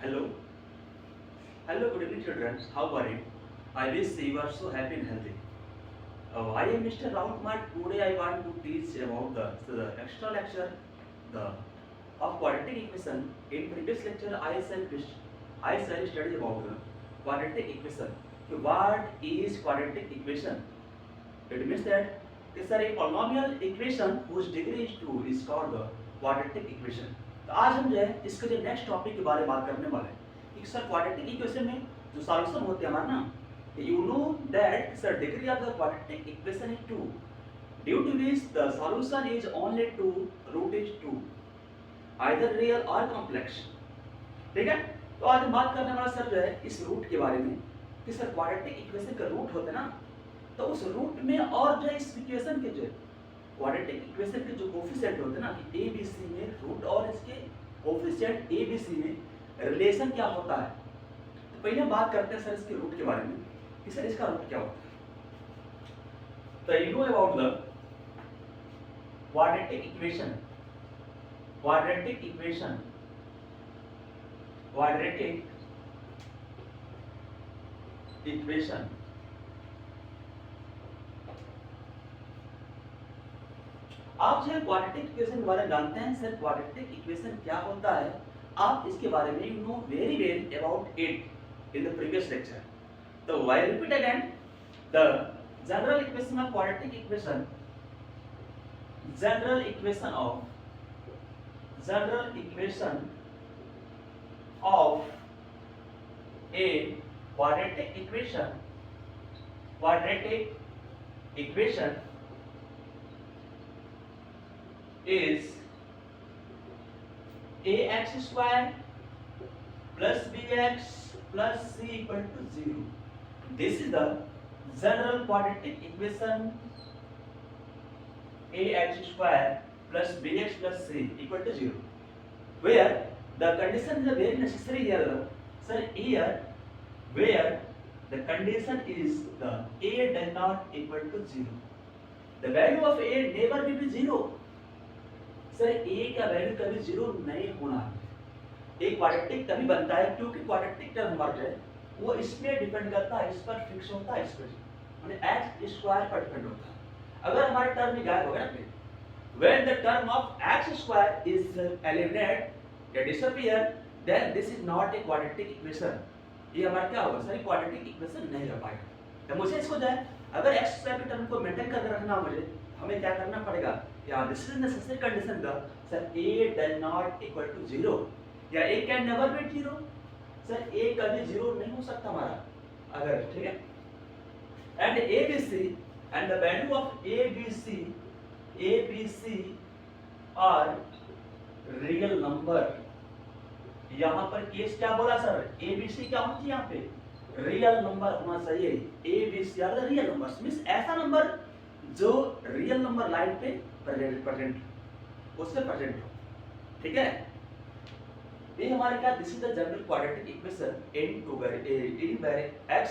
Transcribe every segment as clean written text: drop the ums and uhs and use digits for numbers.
Hello, hello, good evening, children. How are you? I wish you are so happy and healthy. I am Mr. Rahul Kumar. Today I want to teach about the extra lecture the of quadratic equation. In previous lecture, I shall study about the quadratic equation. So what is quadratic equation? It means that it's a polynomial equation whose degree is 2 is called the quadratic equation. तो आज हम जो है इसके जो next topic के बारे में बात करने वाले हैं कि सर क्वाड्रेटिक इक्वेशन में जो सॉल्यूशन होते हैं हमारे ना you know that sir degree of the quadratic equation is 2 due to which the solution is only 2 root is 2 either real और कॉम्प्लेक्स। ठीक है, तो आज हम बात करने वाला सर जो है इस रूट के बारे में कि सर क्वाड्रेटिक इक्वेशन का रूट होता है ना, तो उस रूट में और जो है इस इक्वेशन के जो क्वाड्रेटिक इक्वेशन के जो कोफिशिएंट होते हैं ना कि ए बी सी में रूट और इसके कोफिशिएंट ए बी सी में रिलेशन क्या होता है। तो पहले हम बात करते हैं सर इसके रूट के बारे में कि सर इसका रूट क्या होता है। तो you know about the quadratic equation quadratic equation quadratic equation आप जो है क्वाड्रेटिक इक्वेशन के बारे में जानते हैं सर क्वाड्रेटिक इक्वेशन क्या होता है, आप इसके बारे में you know very well about it in the previous lecture. तो I repeat again the general equation of quadratic equation general equation of a quadratic equation is ax square plus bx plus c equal to 0. This is the general quadratic equation ax square plus bx plus c equal to 0, where the condition is very necessary here, sir, here where the condition is the a does not equal to 0. The value of a never will be 0. Sir ए का value कभी zero नहीं होना है। एक quadratic तभी बनता है क्योंकि क्वाड्रेटिक टर्म वर्ग है वो इसमें डिपेंड करता है, इस पर फिक्स होता है, इस पर माने x स्क्वायर पर डिपेंड होता है। अगर हमारे टर्म में गायब हो गया ना, when the term of x square is eliminate या disappear then this is not a quadratic equation. ये हमारा क्या होगा सर, क्वाड्रेटिक इक्वेशन नहीं रह पाएगा। तो मुझे इसको जाए अगर x स्क्वायर के टर्म को मेंटेन करके रखना मुझे हमें क्या करना पड़ेगा, या this is necessary condition the sir a does not equal to 0 या a can never be 0। Sir a कभी 0 नहीं हो सकता हमारा अगर, ठीक है, and abc and the value of abc are real number. यहां पर केस क्या बोला सर, abc क्या होना चाहिए, यहां पे रियल नंबर होना चाहिए। abc are the real numbers means ऐसा नंबर जो रियल नंबर लाइन पे प्रेजेंट उससे प्रेजेंट हो। ठीक है, ये हमारे क्या, this is the general quadratic equation in where x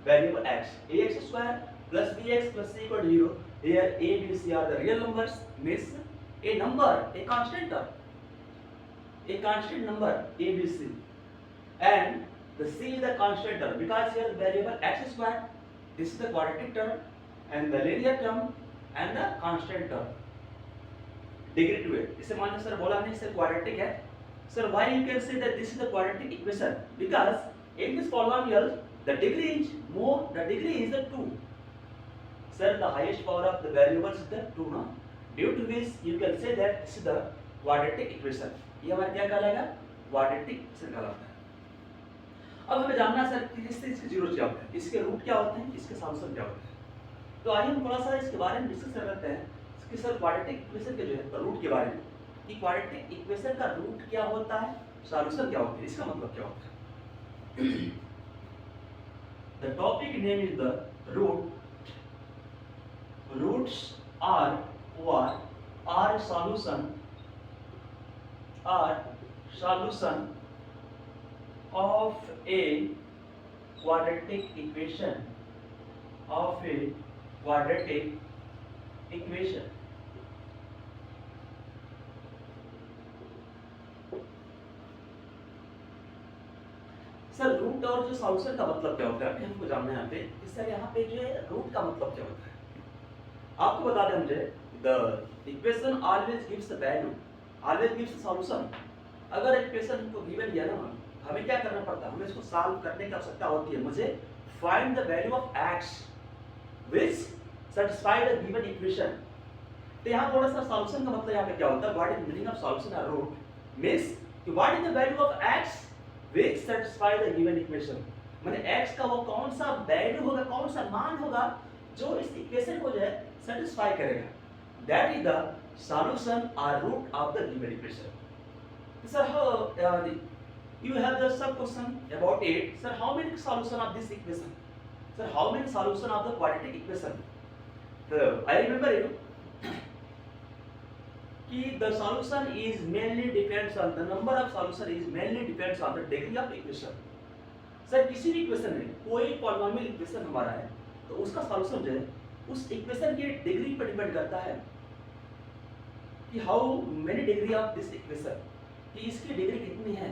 variable x ax square plus bx plus c equal to 0। Here a b c are the real numbers means a number, a constant term, a constant number a b c and the c is the constant term because here variable x square, this is the quadratic term and the linear term and the constant term degree 2 है। इसे मान sir बोला हमने इसे quadratic है sir, why you can say that this is the quadratic equation because in this polynomial the degree is the 2 sir, the highest power of the variables is the 2 ना, due to which you can say that this is the quadratic equation। ये हमारा क्या कहलाएगा, quadratic equation कहलाता है। अब हमें जानना सर कि इससे इसके जीरो क्या होता है, इसके रूट क्या होते हैं, इसके सॉल्यूशन क्या होते हैं। तो आइए हम थोड़ा सा इसके बारे में डिस्कस करते हैं कि सर क्वाड्रेटिक इक्वेशन के जो है रूट के बारे में कि क्वाड्रेटिक इक्वेशन का रूट क्या होता है, सॉल्यूशन क्या होता है, इसका मतलब क्या होता है। The topic name is the root. Roots are solution of a quadratic equation sir root और जो सॉल्यूशन का मतलब क्या होता है अभी हमको जानना है यहाँ पे कि सर यहाँ पे जो है रूट का मतलब क्या होता है। आपको बता दें मुझे the equation always gives the value always gives the solution. अगर इक्वेशन हमको गिवन दिया ना हमें क्या करना पड़ता है, हमें इसको सॉल्व करने की आवश्यकता होती है। मुझे find the value of x which satisfy the given equation. तो यहाँ थोड़ा सा सॉल्यूशन का मतलब यहाँ पे क्या होता है, what is meaning of solution और रूट मींस कि what is the value of x which satisfy the given equation. माने x का वो कौन सा वैल्यू होगा, कौन सा मान होगा जो इस इक्वेशन को जो है सैटिस्फाई करेगा। दैट इज द सॉल्यूशन और root of the given equation. Sir, how you have the sub question about it. Sir, how many solution of this equation? Sir, how many solution of the quadratic equation? I remember you कि the solution is mainly depends on the number of solution is mainly depends on the degree of equation. Sir किसी भी equation में कोई polynomial equation हमारा है तो उसका solution जो है उस इक्वेशन की डिग्री पर डिपेंड करता है कि how many degree of this equation, कि इसकी डिग्री कितनी है।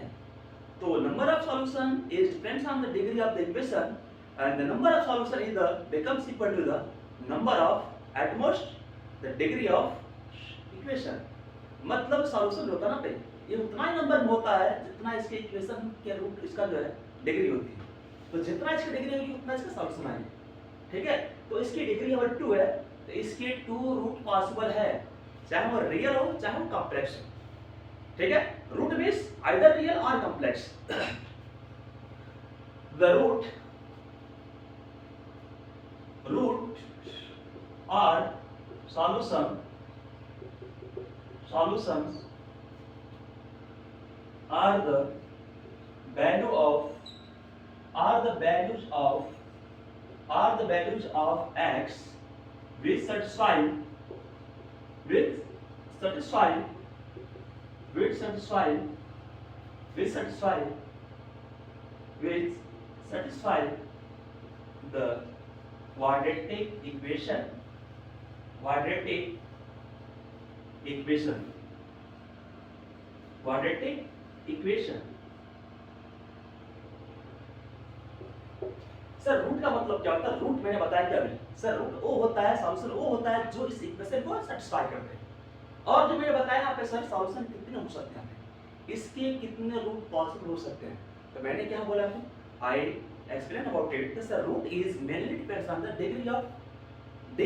तो number of solution is depends on the degree of the equation and the number of solution is the becomes equal to the number of at most the degree of equation. मतलब solution होता ना पे ये उतना ही number में होता है जितना इसके इक्वेशन के रूट इसका जो है डिग्री होती है। तो जितना इसकी डिग्री होगी उतना इसका सॉल्यूशन आएगा। ठीक है, तो इसकी डिग्री अगर 2 है तो इसके 2 रूट पॉसिबल है, चाहे वो रियल हो चाहे वो कॉम्प्लेक्स हो। ठीक है, रूट मींस आइदर रियल और कॉम्प्लेक्स। द रूट और solutions are the values of x which satisfy the quadratic equation sir root का मतलब क्या होता है, रूट मैंने बताया क्या अभी। सर रूट वो होता है, सॉल्यूशन वो होता है जो इस इक्वेशन को सैटिस्फाई करते हैं। और जो मैंने बताया यहाँ पे सर सॉल्यूशन कितने हो सकते हैं, इसके कितने रूट पॉसिबल हो सकते हैं। तो मैंने क्या बोला है, I explain about it. Sir root is mainly depends on the degree of the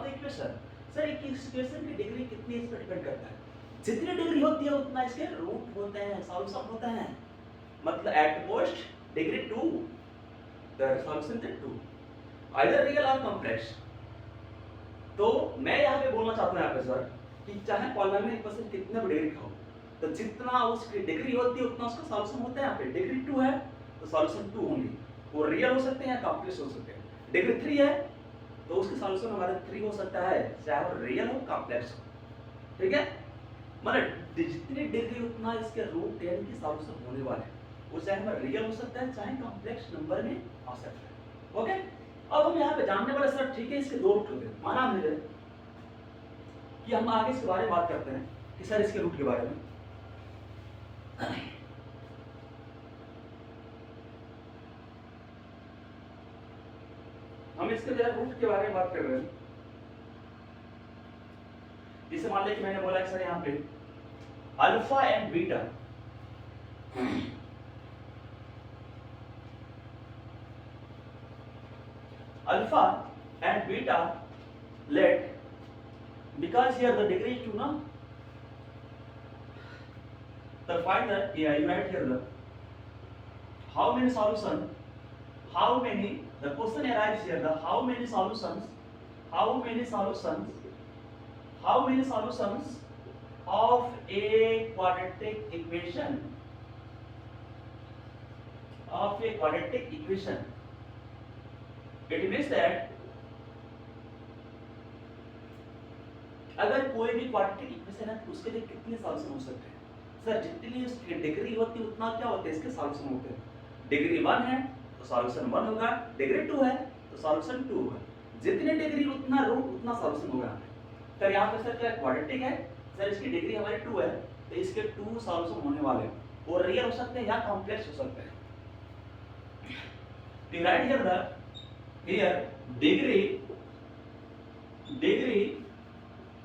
equation. Sir एक इक्वेशन की डिग्री कितनी इस पर डिपेंड करता है, जितनी डिग्री होती है उतना इसके रूट होते हैं, सॉल्यूशन होता है। मतलब at most degree 2 the solution is 2 either real or complex। तो मैं यहाँ पे बोलना चाहता हूँ यहाँ पे सर कि चाहे पॉलिनोमियल इक्वेशन कितने भी डिग्री का हो तो जितना उसकी डिग्री होती है उतना उसका सॉल्यूशन होता है। यहाँ पे डिग्री 2 है तो सॉल्यूशन 2 होंगे, वो रियल हो सकते हैं या कॉम्प्लेक्स हो सकते हैं। डिग्री 3 है तो उसके सॉल्यूशन हमारा 3 हो सकता है, चाहे वो रियल हो कॉम्प्लेक्स हो। ठीक है, मतलब जितनी डिग्री उतना इसके रूट 10 की सॉल्यूशन होने वाले हैं, वो चाहे हमारा रियल हो सकता है चाहे कॉम्प्लेक्स नंबर में आ सकता है। ओके, अब हम यहाँ पे जानने वाले सर ठीक है इसके 2 रूट होते हैं। माना हमने कि हम आगे इसके बारे में बात करते हैं कि सर इसके रूट के बारे में। हम इसके जो रूट के बारे में बात कर रहे हैं। जैसे मान लिया कि मैंने बोला कि सर यहाँ पे alpha and beta alpha and beta let, because here the degree is 2 na, the find the you write here the how many solution, how many, the question arises here the how many solutions of a quadratic equation, it means that अगर कोई भी quadratic equation है तो उसके लिए कितने solution हो सकते हैं। सर जितनी उसकी डिग्री होती है उतना क्या होता है इसके सॉल्यूशन होते हैं। डिग्री 1 है तो सॉल्यूशन 1 होगा, डिग्री 2 है तो सॉल्यूशन 2 होगा। जितने डिग्री उतना रूट उतना सॉल्यूशन होगा। तो यहाँ पे सर क्या क्वाड्रेटिक है, सर इसकी डिग्री हमारी 2 है तो इसके 2 सॉल्यूशन होने वाले हैं। वो रियल हो सकते हैं या कॉम्प्लेक्स हो सकते हैं। You write here here degree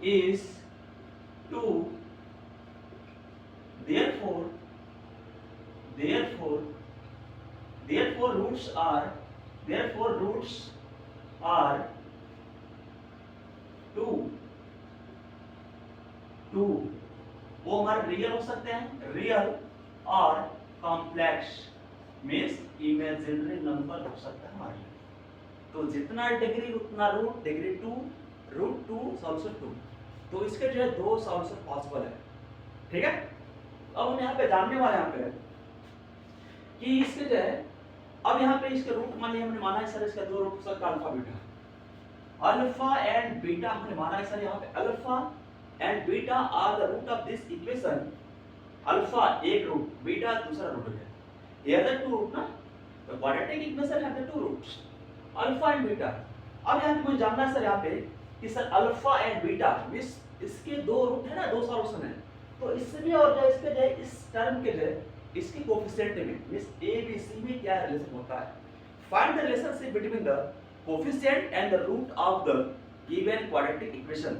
is 2, therefore roots are 2 वो हमारे रियल हो सकते हैं, रियल और कॉम्प्लेक्स मीन्स इमेजिनरी नंबर हो सकता है हमारे लिए। तो जितना डिग्री उतना रूट, डिग्री 2 रूट 2 सॉल्यूशन 2। तो इसके जो है दो सॉल्यूशन पॉसिबल है, ठीक है। अब हम यहाँ पे जानने वाले यहाँ पे कि इसके जो है, अब यहाँ पे इसके रूट मान लिया हमने माना है सर, इसका दो रूट हो सकता है alpha beta, alpha and beta हमने माना है सर। यहाँ पे alpha and beta are the root of this equation. Alpha एक रूट, बीटा दूसरा रूट है, हियर द टू रूट ना। तो quadratic equation have the two roots, alpha and beta. अब यहाँ पे मुझे जानना है सर यहाँ पे कि सर अल्फा एंड बीटा इसके दो रूट है ना, दो सॉल्यूशन है। तो इसमें और जो इसके जो इस टर्म के जो इसके कोएफिशिएंट में मींस ए बी सी में क्या रिलेशन होता है। Find the relationship between the coefficient and the root of the given quadratic equation.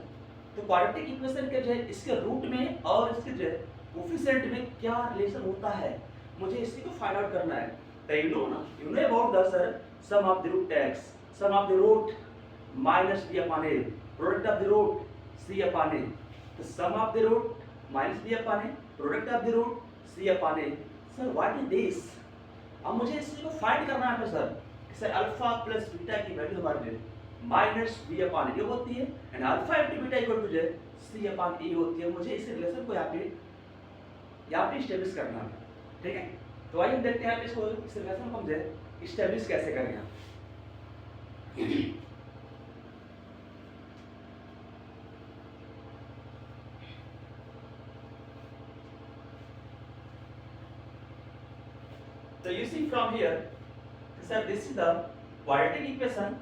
तो क्वाड्रेटिक इक्वेशन के जो इसके रूट में और इसके जो कोएफिशिएंट में क्या रिलेशन होता है, मुझे इसी को फाइंड आउट करना है। तो you know about the sir sum of the root x, sum of the root minus b upon a, product of the root c upon a। तो sum of the root minus b upon a, product of the root c upon a। Sir what is this? अब मुझे इसी को find करना है sir कि sir alpha plus beta की value हमारे लिए माइनस b अपॉन a होती है and alpha into beta equal to c upon a होती है। मुझे इस रिलेशन को यहाँ पे एस्टेब्लिश करना है, ठीक है। तो आइए देखते हैं इसको, इस रिलेशन को हम एस्टेब्लिश कैसे करेंगे। So you see from here, sir, this is the quadratic equation.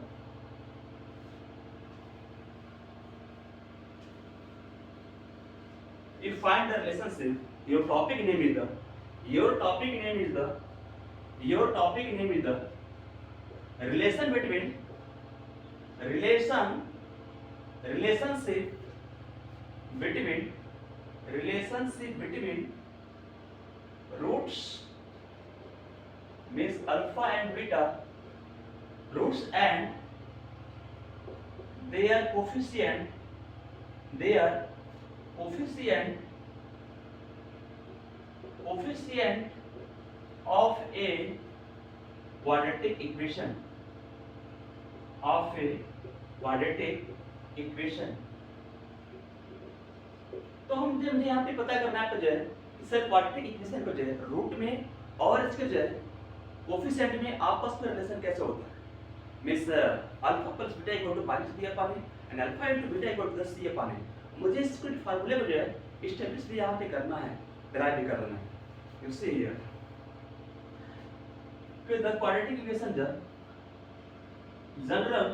You find the relationship. Your topic name is the relation between relationship between roots means alpha and beta, roots and their coefficient of a quadratic equation, तो हम मुझे यहाँ पे पता करना है तो जो है सर क्वाड्रेटिक इक्वेशन को जो है रूट में और इसके जो है कोएफिशिएंट में आपस में रिलेशन कैसे होता है। Means alpha plus beta equal to minus b upon a and alpha into beta equal to c upon a। मुझे इसके फार्मूले को जो है एस्टैब्लिश भी यहाँ पे करना है, डिराइव भी करना है। यू सी हियर फिर the quadratic equation general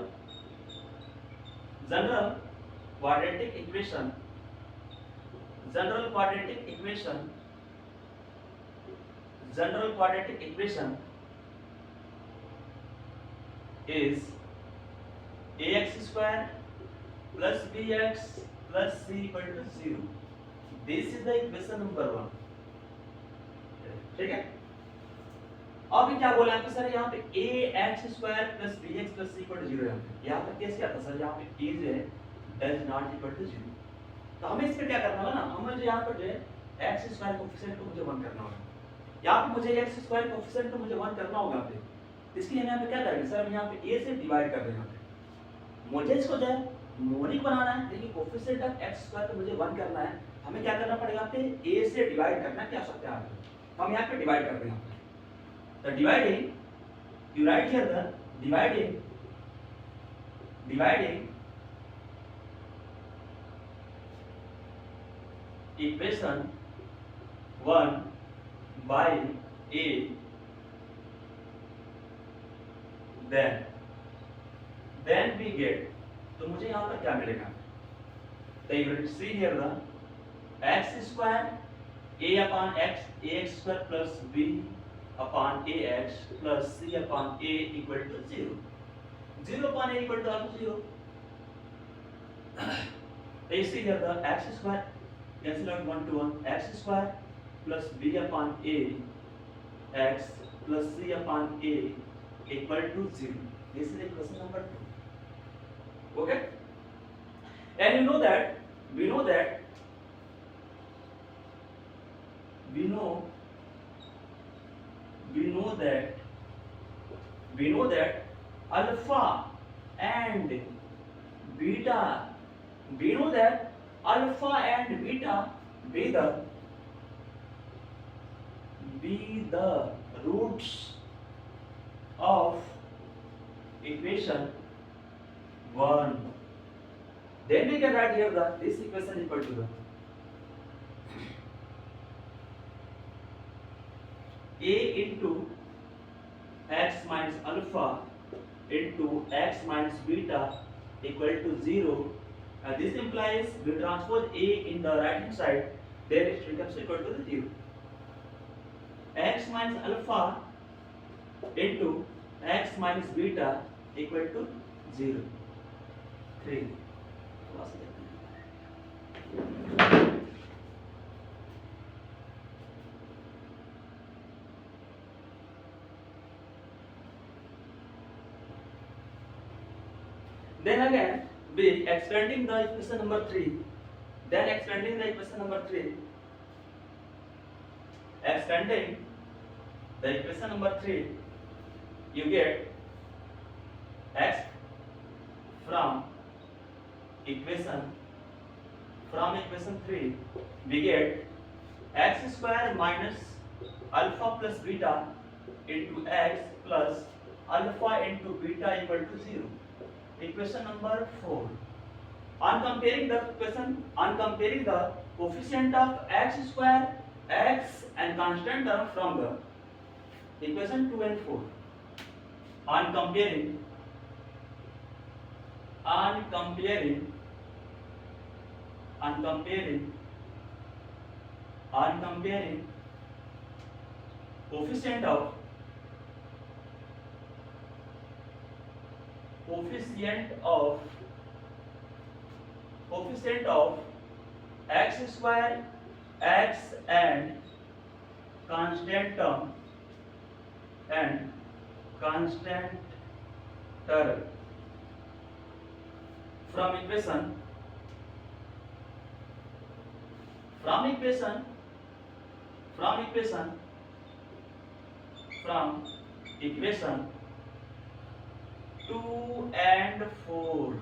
quadratic equation is ax square plus bx plus c equal to 0. This is the equation number 1. ठीक है। अब क्या बोला आपको सर यहाँ पे ax square plus bx plus c equal to 0 यहाँ पे केस क्या था सर, यहाँ पे a जो है does not equal to 0। तो हमें इसमें क्या करना होगा ना, हमें जो यहाँ पर जो है x स्क्वायर कोएफिशिएंट को मुझे 1 करना होगा। यहाँ पे मुझे x स्क्वायर कोएफिशिएंट को मुझे 1 करना होगा पे, इसके लिए हम यहाँ पे क्या करेंगे सर, हम यहाँ पे a से डिवाइड कर देंगे। मुझे इसको जो है मोनिक बनाना है, देखिए कोएफिशिएंट ऑफ x स्क्वायर को मुझे 1 करना है। हमें क्या करना पड़ेगा पे a से डिवाइड करना है, क्या सकते हैं आप। हम यहाँ पे डिवाइड कर देंगे। तो dividing you right here the dividing equation 1 by a, then we get, तो मुझे यहाँ पर क्या मिलेगा, तो you will see here the x square a upon x, ax square plus b upon ax plus c upon a equal to 0. 0 upon a equal to also 0. You see here the x square cancel out 1 to 1, x square plus b upon a x plus c upon a equal to 0. This is equation number 2. Okay, and we know that alpha and beta, we know that alpha and beta be the roots of equation 1. Then we can write here that this equation equal to the a into x minus alpha into x minus beta equal to 0. This implies we transpose a in the right hand side, then it becomes equal to the 0. X minus alpha into x minus beta equal to 0. 3. Then again, we expanding the equation number 3. Expanding the equation number 3, you get x from equation 3. We get x square minus alpha plus beta into x plus alpha into beta equal to 0. Equation number 4. On comparing the coefficient of x square, x and constant term from the equation 2 and 4. On comparing coefficient of x square, x and constant term from equation 2 and 4.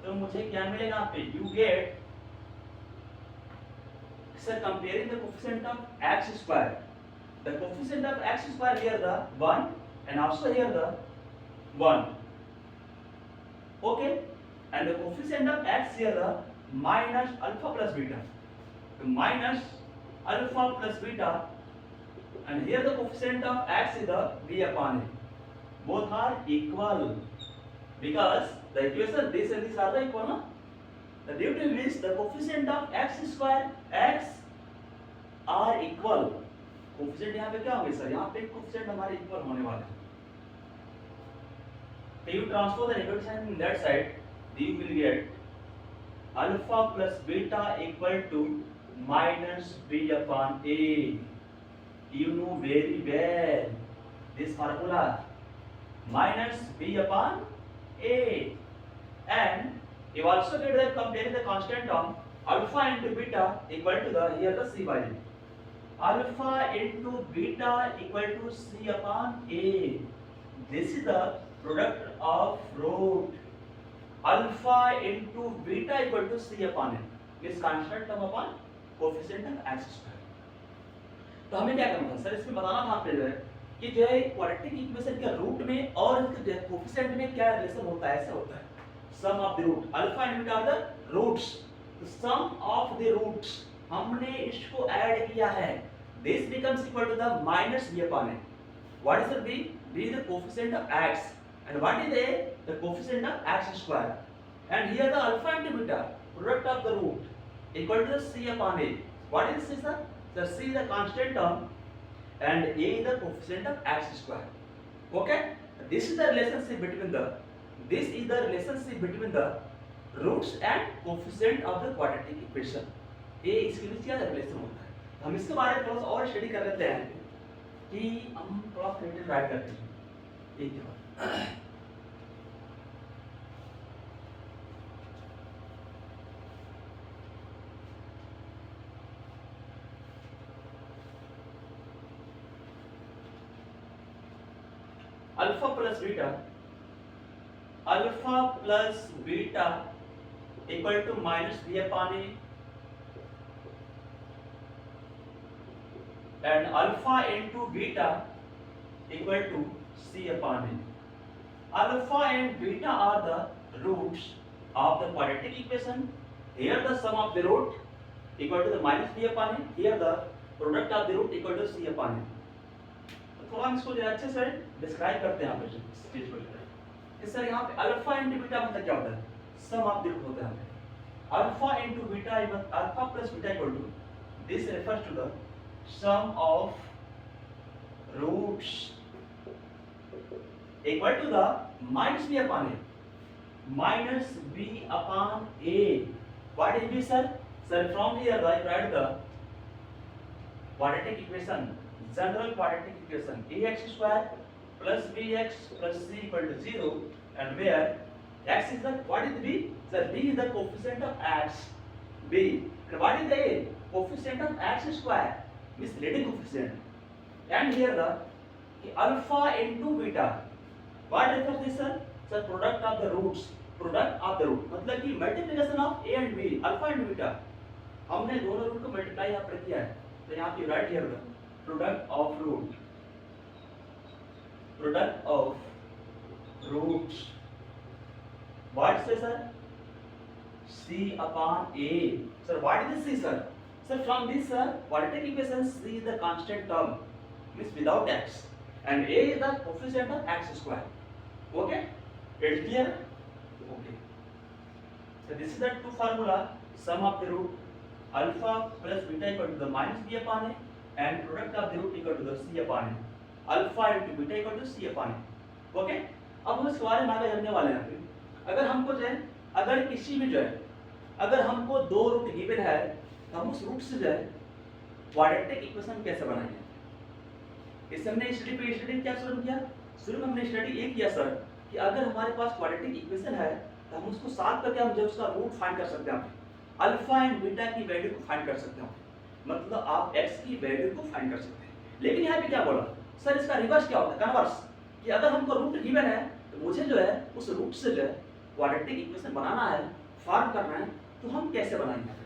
तो मुझे क्या मिलेगा यहाँ पे? You get, sir, comparing the coefficient of x square. The coefficient of x square here the 1 and also here the 1. Okay, and the coefficient of x here the minus alpha plus beta. The minus alpha plus beta, and here the coefficient of x is the b upon a. Both are equal because the equation this and this are the equal, no? The due to which the coefficient of x square, x are equal. Coefficient यहाँ पे क्या होंगे sir? यहाँ पे coefficient हमारे equal होने वाले हैं. So you transfer the negative sign in that side, you will get alpha plus beta equal to minus b upon a. You know very well this formula, minus b upon a, and you also get that comparing the constant term alpha into beta equal to the here the c by a. Alpha into beta equal to c upon a. This is the product of root. Alpha into beta equal to c upon a. This constant term upon coefficient of x square. तो हमें क्या करना था sir? इसमें बताना था आपको कि जो है क्वाड्रेटिक इक्वेशन के रूट में और इसके कोएफिशिएंट में क्या रिलेशन होता है. ऐसा होता है sum of the root. Alpha and beta are the roots. Sum of the roots हमने इसको ऐड किया है. This becomes equal to the minus b upon a. What is the b? B is the coefficient of x, and what is a? The coefficient of x square. And here the alpha and beta, product of the root, equal to the c upon a. What is c, sir? The c is the constant term, and a is the coefficient of x square. Okay, this is the relationship between the roots and coefficient of the quadratic equation. ये इसके बीच क्या relation होता है, हम इसके बारे में थोड़ा सा और स्टडी कर लेते हैं कि हम थोड़ा क्रिएटिव राइट करते हैं एक बार। Alpha plus beta equal to minus B upon A and alpha into beta equal to c upon a. Alpha and beta are the roots of the quadratic equation. Here the sum of the root equal to the minus b upon a. Here the product of the root equal to c upon a. तो थोड़ा हम इसको अच्छे से describe करते हैं इस चीज को कि सर यहाँ पे अल्फा इंटू बीटा मतलब क्या होता है, सम ऑफ द रूट होता है। Alpha into beta alpha plus beta equal to this refers to the sum of roots equal to the minus b upon a. What is b, sir? Sir, from here I write the quadratic equation, general quadratic equation, ax square plus bx plus c equal to 0, and where x is the, what is b? Sir, b is the coefficient of x, b, and what is the a? Coefficient of x square, means leading coefficient, and here the alpha into beta. What refers this, sir? Sir, product of the roots. मतलब कि multiplication of a and b, alpha and beta, हमने दोनों root को multiply यहाँ पर किया है, तो यहाँ पे right here the product of roots what से sir, c upon a. Sir what is this c, sir? So from this quadratic equation, c is the constant term, means without x, and a is the coefficient of x square. Okay, it's clear? Okay. So this is the two formula: sum of the root alpha plus beta equal to the minus b upon a, and product of the root equal to the c upon a. Alpha into beta equal to c upon a. Okay. अब हम इसके बारे में आगे जानने वाले हैं। अगर हमको जो है, अगर किसी भी जो है, अगर हमको दो रूट गिवन है, हम उस रूट से जो है क्वाड्रेटिक इक्वेशन कैसे बनाएंगे। इस हमने स्टडी क्या शुरू किया, शुरू में हमने स्टडी ये किया सर कि अगर हमारे पास क्वाड्रेटिक इक्वेशन है तो हम उसको सॉल्व करके हम जो उसका रूट फाइंड कर सकते हैं, अल्फा एंड बीटा की वैल्यू को फाइंड कर सकते हैं, मतलब आप x की वैल्यू को फाइंड कर सकते हैं। लेकिन यहाँ पे क्या बोला सर, इसका रिवर्स क्या होता है, कन्वर्स, कि अगर हमको रूट गिवन है तो मुझे जो है उस रूट से जो है क्वाड्रेटिक इक्वेशन बनाना है, फॉर्म करना है, तो हम कैसे बनाएंगे।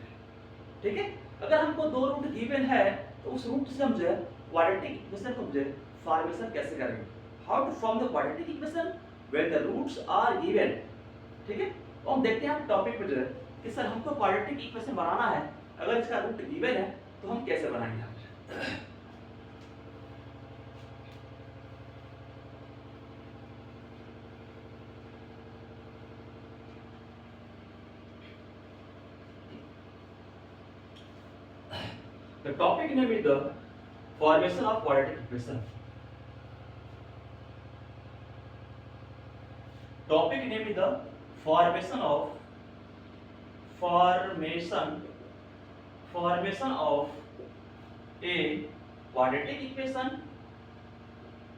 ठीक है, अगर हमको दो रूट गिवन है तो उस रूट से हम जो है क्वाड्रेटिक इक्वेशन को जो है फॉर्मेशन कैसे करेंगे, how to form the quadratic equation when the roots are given. ठीक है, तो हम देखते हैं टॉपिक पे जो है कि सर हमको क्वाड्रेटिक इक्वेशन बनाना है, अगर इसका रूट गिवन है तो हम कैसे बनाएंगे। The topic name is the formation of quadratic equation. Topic name is the formation of a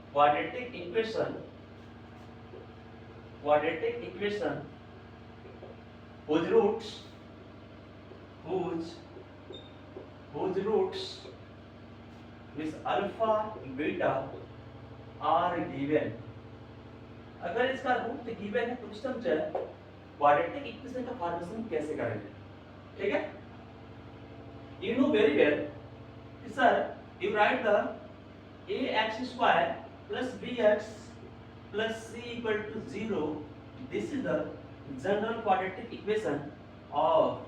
quadratic equation whose roots with alpha beta are given. अगर इसका रूट गिवन है तो सिस्टम जो है क्वाड्रेटिक इक्वेशन का फॉर्मेशन कैसे करेंगे। ठीक है, you know very well sir, you right the ax square plus bx plus c equal to 0. This is the general quadratic equation of,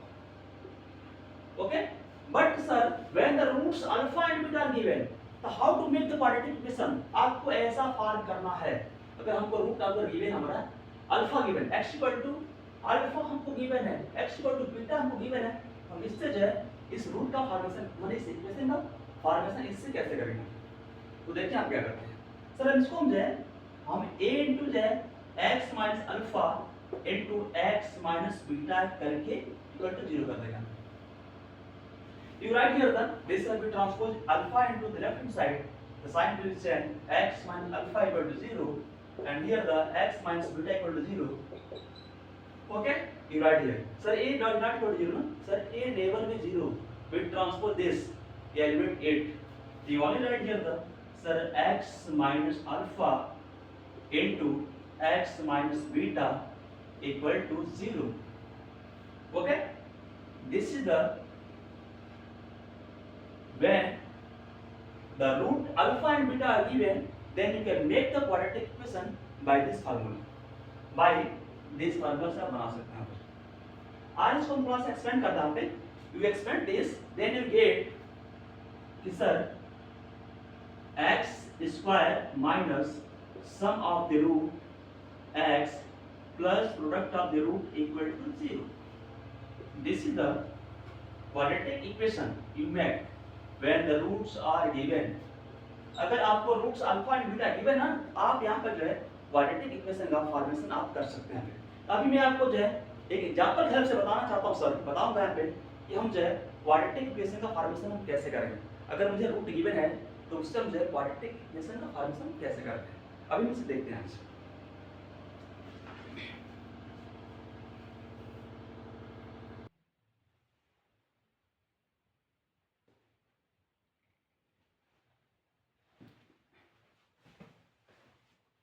okay, but sir when the roots alpha and beta are given, तो how to make the quadratic equation, आपको ऐसा form करना है। अगर हमको root अगर given हमारा alpha given x equal to alpha हमको गिवन है, x इक्वल टू बीटा हमको गिवन है, हम इससे जो है इस रूट का फॉर्मेशन, मतलब इस इक्वेशन का फॉर्मेशन इससे कैसे करेंगे। तो देखिए हम क्या करते हैं सर, हम इसको हम जो है हम a इंटू जो है x minus alpha into x minus beta करके इक्वल टू 0 कर देगा। You write here that this will be transposed alpha into the left hand side. The sign will change x minus alpha equal to 0 and here the x minus beta equal to 0. Okay? You write here. Sir, a not equal to 0, no? Sir, a never be 0. We transpose this element 8. You only write here the sir x minus alpha into x minus beta equal to 0. Okay? This is the when the root alpha and beta are given, then you can make the quadratic equation by this formula. By this formula से आप बना सकते हैं। आज इसको हम थोड़ा सा एक्सपेंड करते हैं। You expand this, then you get कि sir x square minus sum of the root x plus product of the root equal to 0. This is the quadratic equation you make when the roots are given. अगर आपको roots alpha and beta given है, आप यहाँ पर जो है quadratic equation का formation आप कर सकते हैं। अभी मैं आपको जो है एक एग्जांपल की हेल्प से बताना चाहता हूँ सर, बताऊंगा यहाँ पे कि हम जो है क्वाड्रेटिक इक्वेशन का फॉर्मेशन हम कैसे करेंगे। अगर मुझे रूट गिवन है तो उससे हम जो है क्वाड्रेटिक इक्वेशन का फॉर्मेशन कैसे करते हैं, अभी मुझसे देखते हैं।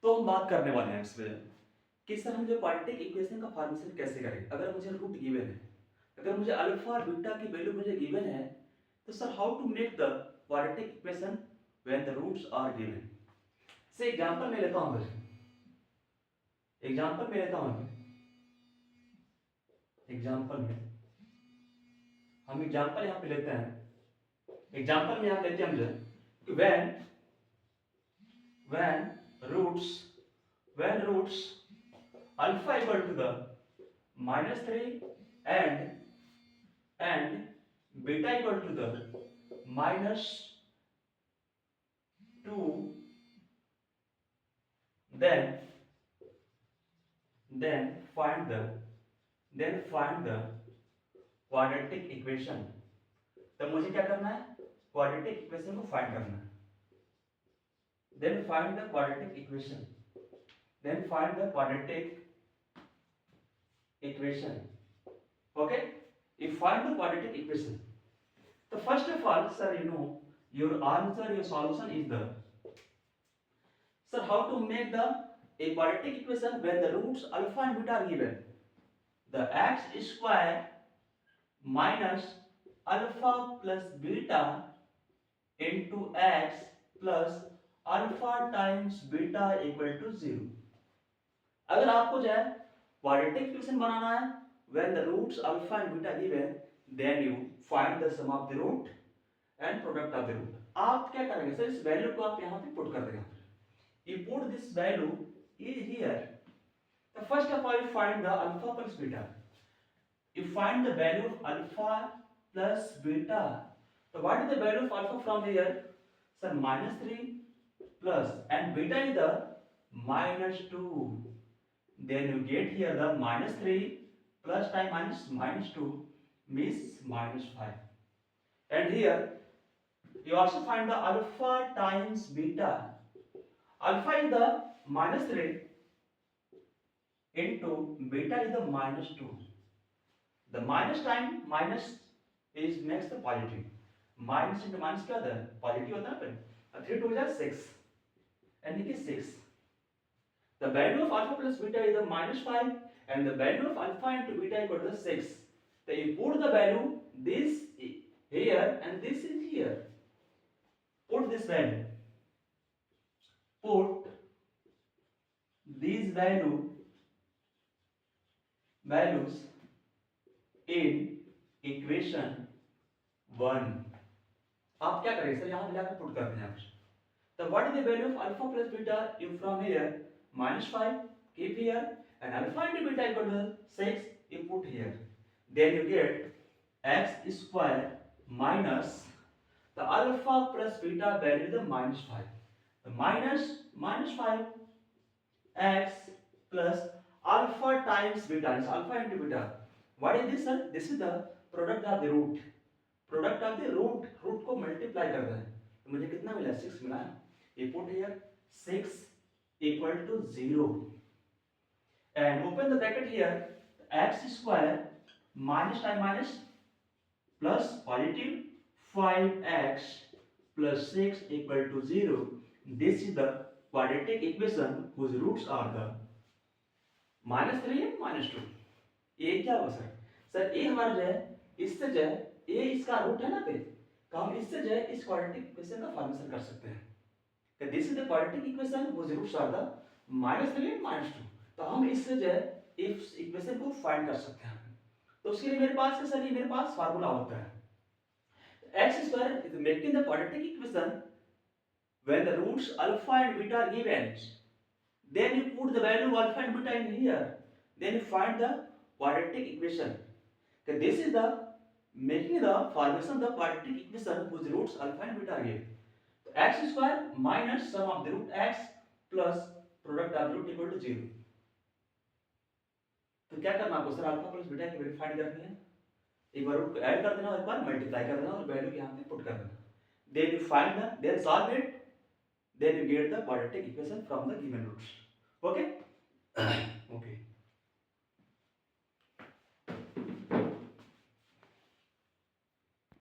तो हम बात करने वाले हैं इसमें कि सर हम जो क्वाड्रेटिक इक्वेशन का फॉर्मेशन कैसे करें। अगर मुझे रूट गिवन है, अगर मुझे अल्फा और बीटा की वैल्यू मुझे गिवन है, तो sir how to make the quadratic equation when the roots are given. से एग्जांपल में लेता हूं, एग्जांपल में लेता हूं, एग्जांपल में हम एग्जांपल यहां पे लेते हैं। एग्जांपल में यहां लेते हैं हम जो when roots alpha equal to the -3 and beta equal to the -2, then find the quadratic equation। तो मुझे क्या करना है, क्वाड्रेटिक इक्वेशन को फाइंड करना है। Then find the quadratic equation. Okay? You find the quadratic equation. So first of all, sir, you know your answer, your solution is the. Sir, how to make the a quadratic equation when the roots alpha and beta are given? The x square minus alpha plus beta into x plus alpha times beta equal to 0। अगर आपको जो है quadratic equation बनाना है when the roots alpha and beta given, then you find the sum of the root and product of the root. आप क्या करेंगे sir, इस वैल्यू को आप यहां पे पुट कर देंगे। You put this value here. The first of all you find the alpha plus beta. You find the value of alpha plus beta. तो what is the value of alpha from here sir, -3 plus and beta is the -2, then you get here the -3 plus times -2 means -5, and here you also find the alpha times beta. Alpha is the -3 into beta is the -2. The minus time minus is makes the positive, minus into minus क्या होता है, positive होता है ना। 3 2 6 and it is 6. The value of alpha plus beta is the -5 and the value of alpha into beta equal to 6. So you put the value this here and this is here. Put this value. Put these values in equation 1. आप क्या करेंगे sir, यहाँ मिलाकर put कर दें। So what is the value of alpha plus beta? You from here -5 keep here and alpha into beta equal to 6 you put here. Then you get x square minus the alpha plus beta value is the -5. minus 5 x plus alpha times beta. It's alpha into beta. What is this, sir? This is the product of the root. Product of the root को multiply करना है, तो मुझे कितना मिला? 6 मिला है. ये put here 6 equal to 0 and open the bracket here. x square minus time minus plus positive 5x plus 6 equal to 0. This is the quadratic equation whose roots are the -3 and -2. ये क्या होगा सर? सर ये हमारा जो है, इससे जो है ये इसका रूट है ना पे, तो हम इससे जो है इस क्वाड्रेटिक इक्वेशन का फॉर्मेशन कर सकते हैं. तो this is the quadratic equation whose roots are the -3 and -2. तो हम इससे जो है इस इक्वेशन को फाइंड कर सकते हैं. तो उसके लिए मेरे पास क्या सर? ये मेरे पास फार्मूला होता है. X square is making the quadratic equation when the roots alpha and beta are given. Then you put the value alpha and beta in here. Then you find the quadratic equation. Okay, this is the making the formation of the quadratic equation whose roots alpha and beta are given. So x square minus sum of the root x plus product of root equal to 0. तो क्या करना आपको sir? Alpha plus beta की value find करनी है. एक बार root को add कर देना और एक बार मल्टीप्लाई कर देना और वैल्यू यहां पे पुट कर देना. Then you find the, then solve it, then you get the quadratic equation from the given roots. Okay.